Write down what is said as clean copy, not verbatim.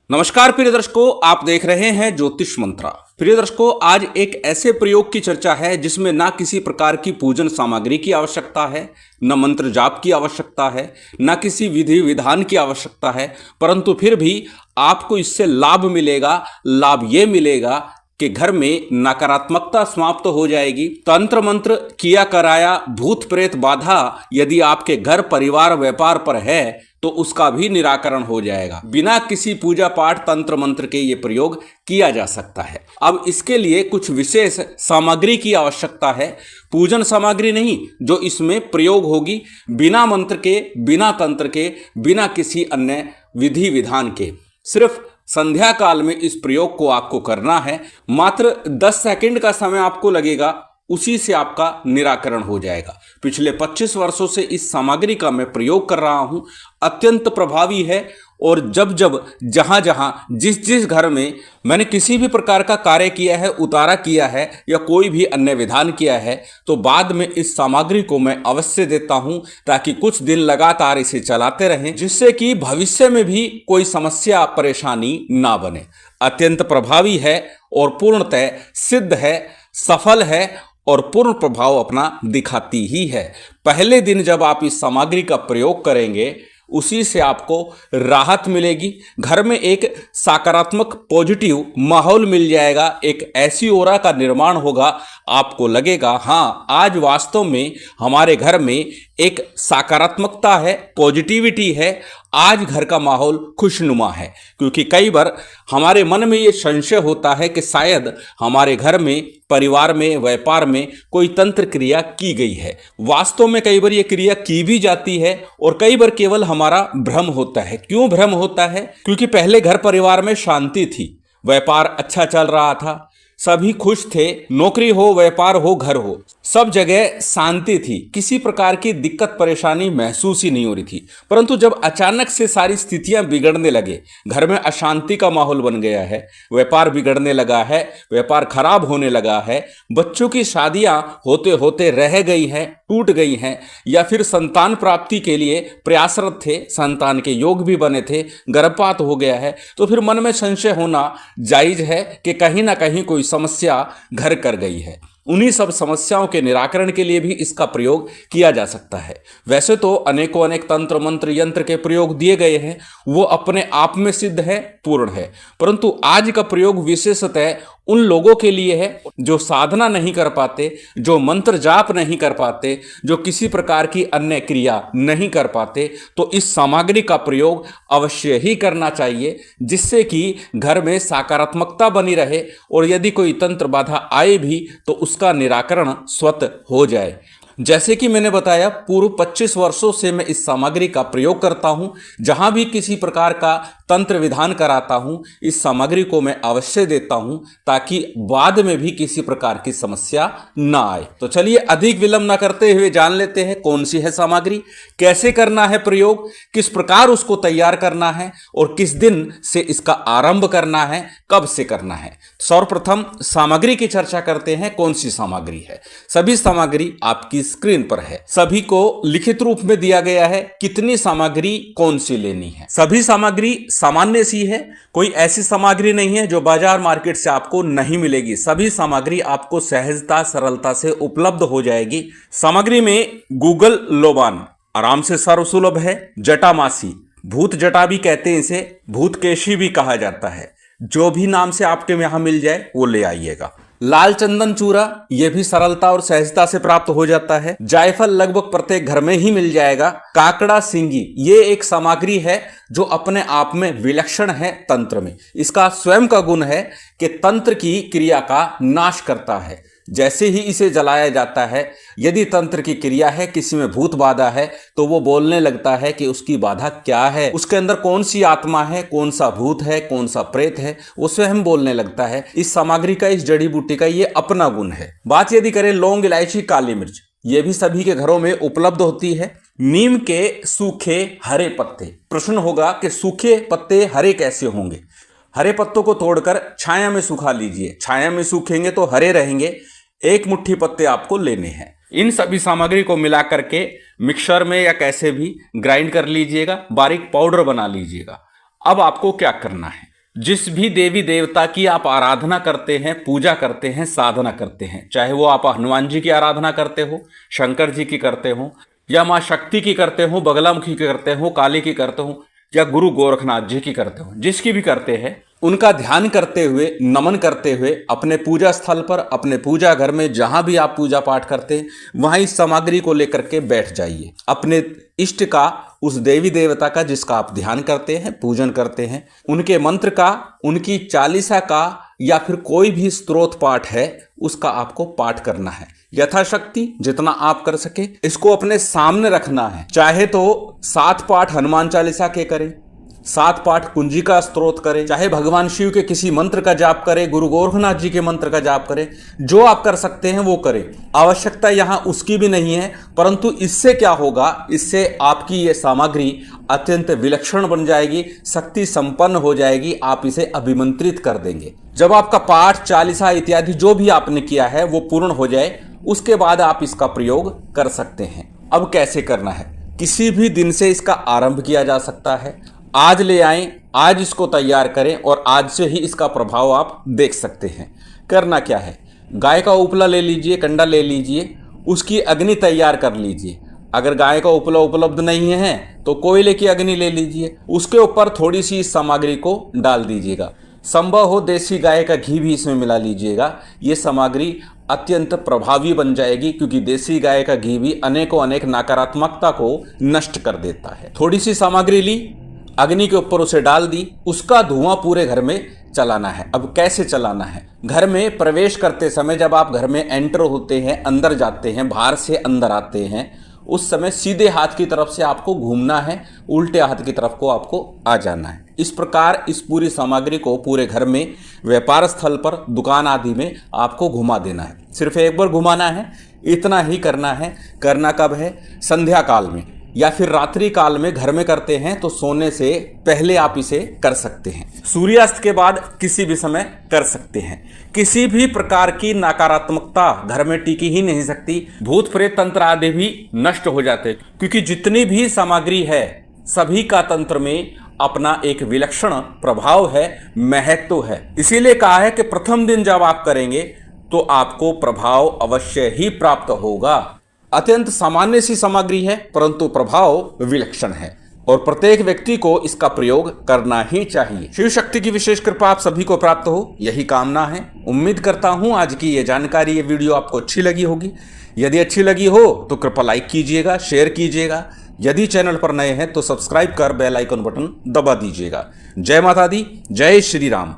नमस्कार प्रिय दर्शकों, आप देख रहे हैं ज्योतिष मंत्रा। प्रिय दर्शकों, आज एक ऐसे प्रयोग की चर्चा है जिसमें ना किसी प्रकार की पूजन सामग्री की आवश्यकता है, न मंत्र जाप की आवश्यकता है, न किसी विधि विधान की आवश्यकता है, परंतु फिर भी आपको इससे लाभ मिलेगा। लाभ ये मिलेगा कि घर में नकारात्मकता समाप्त हो जाएगी। तंत्र मंत्र किया कराया भूत प्रेत बाधा यदि आपके घर परिवार व्यापार पर है तो उसका भी निराकरण हो जाएगा। बिना किसी पूजा पाठ तंत्र मंत्र के ये प्रयोग किया जा सकता है। अब इसके लिए कुछ विशेष सामग्री की आवश्यकता है, पूजन सामग्री नहीं जो इसमें प्रयोग होगी, बिना मंत्र के, बिना तंत्र के, बिना किसी अन्य विधि विधान के। सिर्फ संध्या काल में इस प्रयोग को आपको करना है। मात्र 10 सेकंड का समय आपको लगेगा, उसी से आपका निराकरण हो जाएगा। पिछले 25 वर्षों से इस सामग्री का मैं प्रयोग कर रहा हूं, अत्यंत प्रभावी है। और जब जब जहां जहां जिस जिस घर में मैंने किसी भी प्रकार का कार्य किया है, उतारा किया है या कोई भी अन्य विधान किया है, तो बाद में इस सामग्री को मैं अवश्य देता हूं ताकि कुछ दिन लगातार इसे चलाते रहें, जिससे कि भविष्य में भी कोई समस्या परेशानी ना बने। अत्यंत प्रभावी है और पूर्णतः सिद्ध है, सफल है और पूर्ण प्रभाव अपना दिखाती ही है। पहले दिन जब आप इस सामग्री का प्रयोग करेंगे उसी से आपको राहत मिलेगी। घर में एक सकारात्मक पॉजिटिव माहौल मिल जाएगा, एक ऐसी ओरा का निर्माण होगा, आपको लगेगा हाँ आज वास्तव में हमारे घर में एक सकारात्मकता है, पॉजिटिविटी है, आज घर का माहौल खुशनुमा है। क्योंकि कई बार हमारे मन में ये संशय होता है कि शायद हमारे घर में, परिवार में, व्यापार में कोई तंत्र क्रिया की गई है। वास्तव में कई बार ये क्रिया की भी जाती है और कई बार केवल हमारा भ्रम होता है। क्यों भ्रम होता है? क्योंकि पहले घर परिवार में शांति थी, व्यापार अच्छा चल रहा था, सभी खुश थे, नौकरी हो, व्यापार हो, घर हो, सब जगह शांति थी, किसी प्रकार की दिक्कत परेशानी महसूस ही नहीं हो रही थी। परंतु जब अचानक से सारी स्थितियां बिगड़ने लगे, घर में अशांति का माहौल बन गया है, व्यापार बिगड़ने लगा है, व्यापार खराब होने लगा है, बच्चों की शादियां होते होते रह गई हैं, टूट गई हैं, या फिर संतान प्राप्ति के लिए प्रयासरत थे, संतान के योग भी बने थे, गर्भपात हो गया है, तो फिर मन में संशय होना जायज है कि कहीं ना कहीं कोई समस्या घर कर गई है। उन्हीं सब समस्याओं के निराकरण के लिए भी इसका प्रयोग किया जा सकता है। वैसे तो अनेकों अनेक तंत्र मंत्र यंत्र के प्रयोग दिए गए हैं, वो अपने आप में सिद्ध है, पूर्ण है, परंतु आज का प्रयोग विशेषतः उन लोगों के लिए है जो साधना नहीं कर पाते, जो मंत्र जाप नहीं कर पाते, जो किसी प्रकार की अन्य क्रिया नहीं कर पाते। तो इस सामग्री का प्रयोग अवश्य ही करना चाहिए, जिससे कि घर में सकारात्मकता बनी रहे और यदि कोई तंत्र बाधा आए भी तो उसका निराकरण स्वतः हो जाए। जैसे कि मैंने बताया, पूर्व 25 वर्षों से मैं इस सामग्री का प्रयोग करता हूं। जहां भी किसी प्रकार का तंत्र विधान कराता हूं, इस सामग्री को मैं अवश्य देता हूं ताकि बाद में भी किसी प्रकार की समस्या ना आए। तो चलिए अधिक विलंब ना करते हुए जान लेते हैं कौन सी है सामग्री, कैसे करना है प्रयोग, किस प्रकार उसको तैयार करना है और किस दिन से इसका आरंभ करना है, कब से करना है। सर्वप्रथम सामग्री की चर्चा करते हैं, कौन सी सामग्री है। सभी सामग्री आपकी स्क्रीन पर है, सभी को लिखित रूप में दिया गया है कितनी सामग्री कौन सी लेनी है। सभी सामग्री सामान्य सी है, कोई ऐसी सामग्री नहीं है जो बाजार मार्केट से आपको नहीं मिलेगी। सभी सामग्री आपको सहजता सरलता से उपलब्ध हो जाएगी। सामग्री में गूगल लोबान आराम से सर्वसुलभ है, जटामासी, भूत जटा भी कहते हैं इसे, भूतकेशी भी कहा जाता है, जो भी नाम से आपके यहां मिल जाए वो ले आइएगा। लाल चंदन चूरा, यह भी सरलता और सहजता से प्राप्त हो जाता है। जायफल लगभग प्रत्येक घर में ही मिल जाएगा। काकड़ा सिंगी, ये एक सामग्री है जो अपने आप में विलक्षण है तंत्र में। इसका स्वयं का गुण है कि तंत्र की क्रिया का नाश करता है। जैसे ही इसे जलाया जाता है, यदि तंत्र की क्रिया है, किसी में भूत बाधा है, तो वो बोलने लगता है कि उसकी बाधा क्या है, उसके अंदर कौन सी आत्मा है, कौन सा भूत है, कौन सा प्रेत है, वो स्वयं बोलने लगता है। इस सामग्री का, इस जड़ी बूटी का ये अपना गुण है। बात यदि करें लौंग, इलायची, काली मिर्च, ये भी सभी के घरों में उपलब्ध होती है। नीम के सूखे हरे पत्ते, प्रश्न होगा कि सूखे पत्ते हरे कैसे होंगे। हरे पत्तों को तोड़कर छाया में सुखा लीजिए, छाया में सूखेंगे तो हरे रहेंगे। 1 मुट्ठी पत्ते आपको लेने हैं। इन सभी सामग्री को मिला करके मिक्सर में या कैसे भी ग्राइंड कर लीजिएगा, बारीक पाउडर बना लीजिएगा। अब आपको क्या करना है, जिस भी देवी देवता की आप आराधना करते हैं, पूजा करते हैं, साधना करते हैं, चाहे वो आप हनुमान जी की आराधना करते हो, शंकर जी की करते हो, या माँ शक्ति की करते हो, बगलामुखी की करते हो, काली की करते हो, या गुरु गोरखनाथ जी की करते हो, जिसकी भी करते हैं, उनका ध्यान करते हुए, नमन करते हुए अपने पूजा स्थल पर, अपने पूजा घर में जहां भी आप पूजा पाठ करते हैं, वहां इस सामग्री को लेकर के बैठ जाइए। अपने इष्ट का, उस देवी देवता का जिसका आप ध्यान करते हैं, पूजन करते हैं, उनके मंत्र का, उनकी चालीसा का, या फिर कोई भी स्तोत्र पाठ है उसका आपको पाठ करना है। यथाशक्ति जितना आप कर सके इसको अपने सामने रखना है। चाहे तो 7 पाठ हनुमान चालीसा के करें, 7 पाठ कुंजिका स्तोत्र करें, चाहे भगवान शिव के किसी मंत्र का जाप करें, गुरु गोरखनाथ जी के मंत्र का जाप करें, जो आप कर सकते हैं वो करें। आवश्यकता यहाँ उसकी भी नहीं है, परंतु इससे क्या होगा, इससे आपकी ये सामग्री अत्यंत विलक्षण बन जाएगी, शक्ति संपन्न हो जाएगी, आप इसे अभिमंत्रित कर देंगे। जब आपका पाठ, चालीसा इत्यादि जो भी आपने किया है वो पूर्ण हो जाए, उसके बाद आप इसका प्रयोग कर सकते हैं। अब कैसे करना है? किसी भी दिन से इसका आरंभ किया जा सकता है। आज ले आएं, आज इसको तैयार करें और आज से ही इसका प्रभाव आप देख सकते हैं। करना क्या है? गाय का उपला ले लीजिए, कंडा ले लीजिए, उसकी अग्नि तैयार कर लीजिए। अगर गाय का उपला उपलब्ध नहीं है तो कोयले की अग्नि ले लीजिए, उसके ऊपर थोड़ी सी इस सामग्री को डाल दीजिएगा। संभव हो देसी गाय का घी भी इसमें मिला लीजिएगा। ये सामग्री अत्यंत प्रभावी बन जाएगी, क्योंकि देसी गाय का घी भी अनेकों अनेक नकारात्मकता को नष्ट कर देता है। थोड़ी सी सामग्री ली, अग्नि के ऊपर उसे डाल दी, उसका धुआं पूरे घर में चलाना है। अब कैसे चलाना है? घर में प्रवेश करते समय, जब आप घर में एंटर होते हैं, अंदर जाते हैं, बाहर से अंदर आते हैं, उस समय सीधे हाथ की तरफ से आपको घूमना है, उल्टे हाथ की तरफ को आपको आ जाना है। इस प्रकार इस पूरी सामग्री को पूरे घर में, व्यापार स्थल पर, दुकान आदि में आपको घुमा देना है। सिर्फ एक बार घुमाना है, इतना ही करना है। करना कब है? संध्या काल में या फिर रात्रि काल में घर में करते हैं तो सोने से पहले आप इसे कर सकते हैं। सूर्यास्त के बाद किसी भी समय कर सकते हैं। किसी भी प्रकार की नकारात्मकता घर में टिकी ही नहीं सकती। भूत प्रेत तंत्र आदि भी नष्ट हो जाते हैं, क्योंकि जितनी भी सामग्री है सभी का तंत्र में अपना एक विलक्षण प्रभाव है, महत्व है। इसीलिए कहा है कि प्रथम दिन जब आप करेंगे तो आपको प्रभाव अवश्य ही प्राप्त होगा। अत्यंत सामान्य सी सामग्री है, परंतु प्रभाव विलक्षण है और प्रत्येक व्यक्ति को इसका प्रयोग करना ही चाहिए। शिव शक्ति की विशेष कृपा आप सभी को प्राप्त हो, यही कामना है। उम्मीद करता हूं आज की ये जानकारी, ये वीडियो आपको अच्छी लगी होगी। यदि अच्छी लगी हो तो कृपया लाइक कीजिएगा, शेयर कीजिएगा। यदि चैनल पर नए हैं तो सब्सक्राइब कर बेल आइकन बटन दबा दीजिएगा। जय माता दी, जय श्री राम।